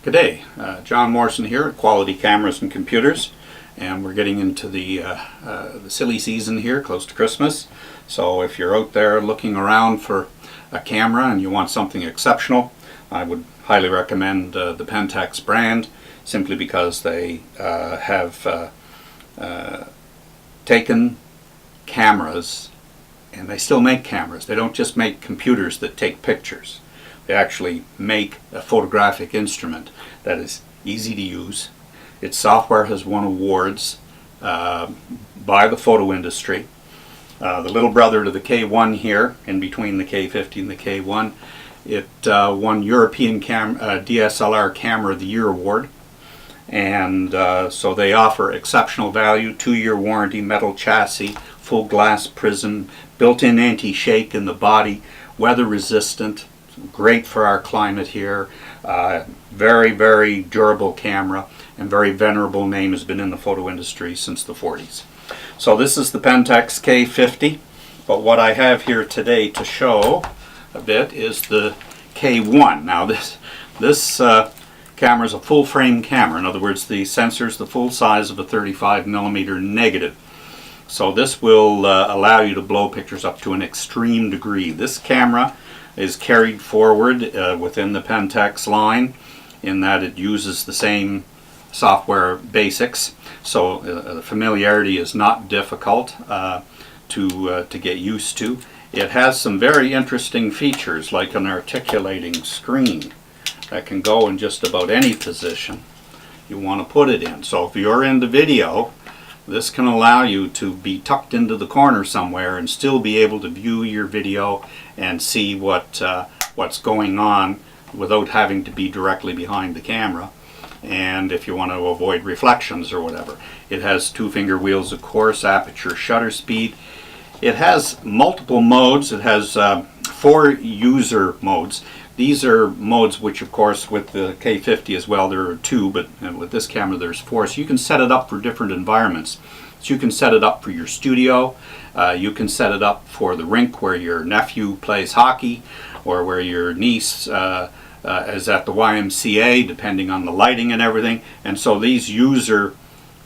Good day, John Morrison here at Quality Cameras and Computers, and we're getting into the silly season here, close to Christmas. So if you're out there looking around for a camera and you want something exceptional, I would highly recommend the Pentax brand, simply because they have taken cameras, and they still make cameras. They don't just make computers that take pictures. They actually make a photographic instrument that is easy to use. Its software has won awards by the photo industry. The little brother to the K1 here, in between the K50 and the K1, it won European DSLR Camera of the Year award. And so they offer exceptional value, 2-year warranty, metal chassis, full glass prism, built-in anti-shake in the body, weather resistant, great for our climate here. Very, very durable camera, and very venerable name, has been in the photo industry since the 40s. So this is the Pentax K50, but what I have here today to show a bit is the K1. Now this camera is a full frame camera. In other words, the sensor is the full size of a 35mm negative. So this will allow you to blow pictures up to an extreme degree. This camera is carried forward within the Pentax line, in that it uses the same software basics, so the familiarity is not difficult to get used to. It has some very interesting features, like an articulating screen that can go in just about any position you want to put it in. So if you're into video, this can allow you to be tucked into the corner somewhere and still be able to view your video and see what's going on without having to be directly behind the camera. And if you want to avoid reflections or whatever. It has 2-finger wheels, of course, aperture, shutter speed. It has multiple modes. It has 4 user modes. These are modes which, of course, with the K50 as well, there are 2, but with this camera there's 4. So you can set it up for different environments. So you can set it up for your studio. You can set it up for the rink where your nephew plays hockey, or where your niece is at the YMCA, depending on the lighting and everything. And so these user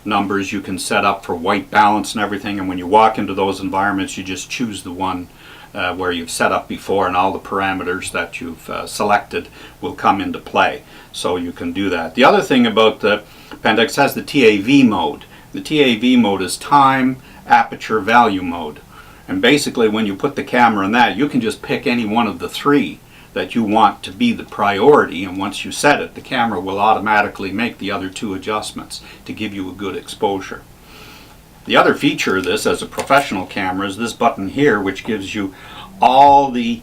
numbers you can set up for white balance and everything, and when you walk into those environments you just choose the one where you've set up before, and all the parameters that you've selected will come into play. So you can do that. The other thing about the Pentax has the TAV mode. The TAV mode is time, aperture, value mode. And basically when you put the camera in that, you can just pick any one of the 3 that you want to be the priority, and once you set it, the camera will automatically make the other 2 adjustments to give you a good exposure. The other feature of this as a professional camera is this button here, which gives you all the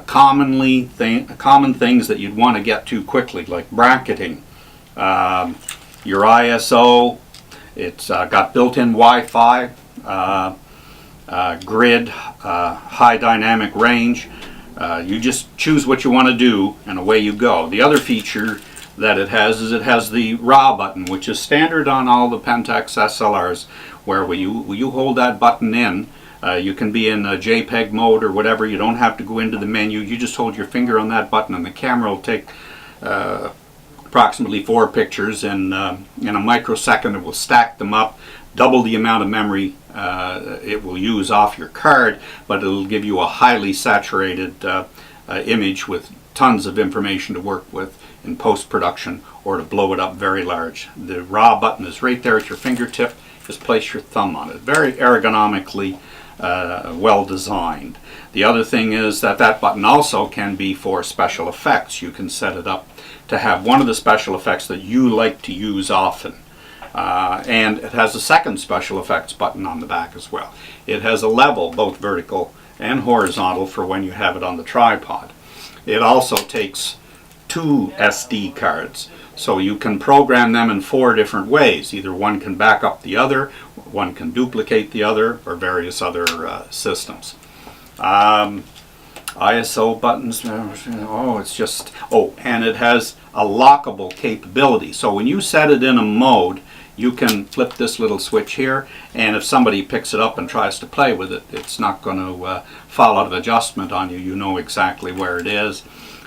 common things that you'd want to get to quickly, like bracketing, your ISO. It's got built-in Wi-Fi, grid, high dynamic range. You just choose what you want to do and away you go. The other feature that it has is it has the RAW button, which is standard on all the Pentax SLRs, where when you hold that button in, you can be in a JPEG mode or whatever. You don't have to go into the menu. You just hold your finger on that button and the camera will take approximately 4 pictures, and in a microsecond it will stack them up, double the amount of memory it will use off your card, but it'll give you a highly saturated image with tons of information to work with in post-production, or to blow it up very large. The RAW button is right there at your fingertip. Just place your thumb on it. Very ergonomically well designed. The other thing is that that button also can be for special effects. You can set it up to have one of the special effects that you like to use often. And it has a second special effects button on the back as well. It has a level, both vertical and horizontal, for when you have it on the tripod. It also takes 2 SD cards, so you can program them in 4 different ways. Either one can back up the other, one can duplicate the other, or various other systems. ISO buttons, and it has a lockable capability. So when you set it in a mode, you can flip this little switch here, and if somebody picks it up and tries to play with it, it's not going to fall out of adjustment on you. You know exactly where it is.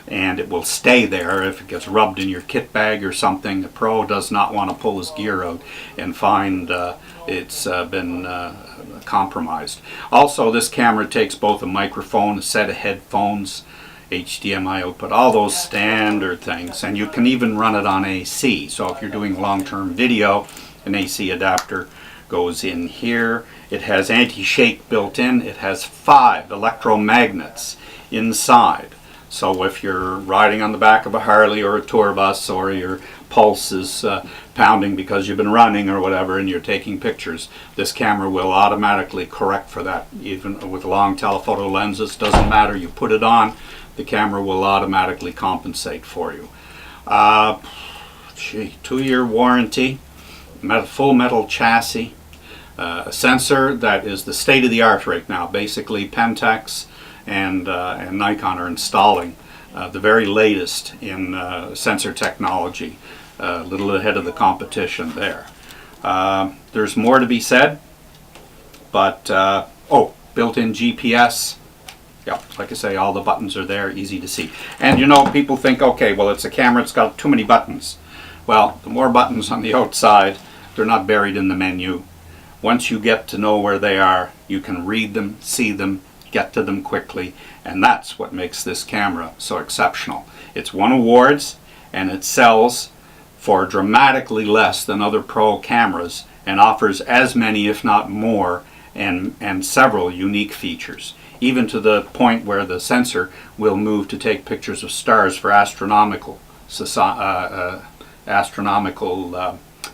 and it will stay there. If it gets rubbed in your kit bag or something, the pro does not want to pull his gear out and find it's been compromised. Also, this camera takes both a microphone, a set of headphones, HDMI output, all those standard things, and you can even run it on AC. So if you're doing long-term video, an AC adapter goes in here. It has anti-shake built in. It has 5 electromagnets inside. So if you're riding on the back of a Harley or a tour bus, or your pulse is pounding because you've been running or whatever and you're taking pictures, this camera will automatically correct for that. Even with long telephoto lenses, doesn't matter, you put it on, the camera will automatically compensate for you. 2-year warranty, full metal chassis, a sensor that is the state of the art right now. Basically Pentax and Nikon are installing the very latest in sensor technology, a little ahead of the competition there. There's more to be said, but built-in GPS. Yeah, like I say, all the buttons are there, easy to see. And you know, people think, okay, well, it's a camera, it's got too many buttons. Well, the more buttons on the outside, they're not buried in the menu. Once you get to know where they are, you can read them, see them, get to them quickly, and that's what makes this camera so exceptional. It's won awards, and it sells for dramatically less than other pro cameras, and offers as many, if not more, and several unique features, even to the point where the sensor will move to take pictures of stars for astronomical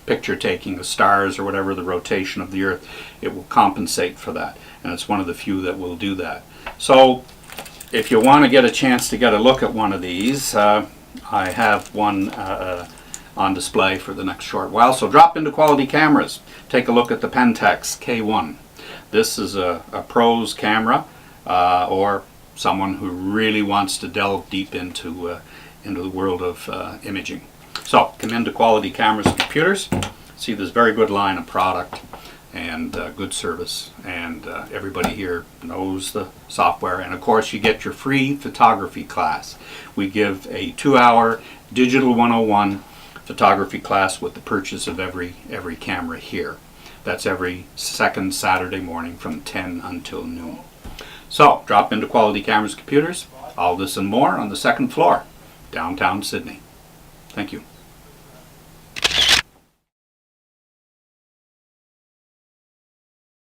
picture taking of stars or whatever, the rotation of the Earth. It will compensate for that, and it's one of the few that will do that. So if you want to get a chance to get a look at one of these, I have one on display for the next short while. So drop into Quality Cameras, take a look at the Pentax K1. This is a pro's camera, or someone who really wants to delve deep into the world of imaging. So come into Quality Cameras and Computers, see this very good line of product and good service, and everybody here knows the software, and of course you get your free photography class. We give a 2-hour Digital 101 photography class with the purchase of every camera here. That's every second Saturday morning from 10 until noon. So drop into Quality Cameras and Computers, all this and more on the second floor, downtown Sydney. Thank you.